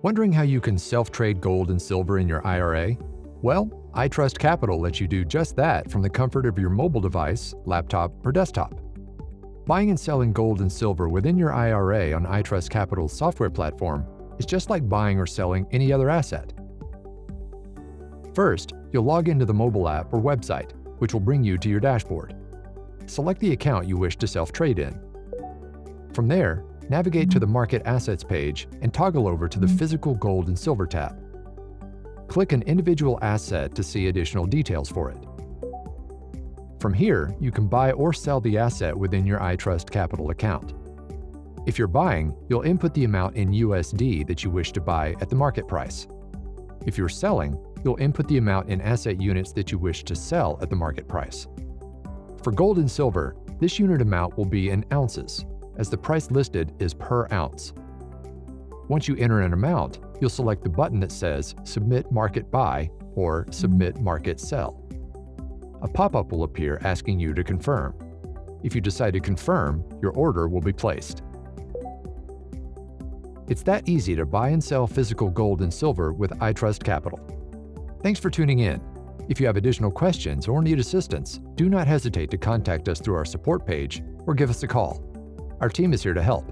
Wondering how you can self-trade gold and silver in your IRA? Well, iTrustCapital lets you do just that from the comfort of your mobile device, laptop, or desktop. Buying and selling gold and silver within your IRA on iTrustCapital's software platform is just like buying or selling any other asset. First, you'll log into the mobile app or website, which will bring you to your dashboard. Select the account you wish to self-trade in. From there, navigate to the Market Assets page and toggle over to the Physical Gold and Silver tab. Click an individual asset to see additional details for it. From here, you can buy or sell the asset within your iTrustCapital account. If you're buying, you'll input the amount in USD that you wish to buy at the market price. If you're selling, you'll input the amount in asset units that you wish to sell at the market price. For gold and silver, this unit amount will be in ounces, as the price listed is per ounce. Once you enter an amount, you'll select the button that says Submit Market Buy or Submit Market Sell. A pop-up will appear asking you to confirm. If you decide to confirm, your order will be placed. It's that easy to buy and sell physical gold and silver with iTrustCapital. Thanks for tuning in. If you have additional questions or need assistance, do not hesitate to contact us through our support page or give us a call. Our team is here to help.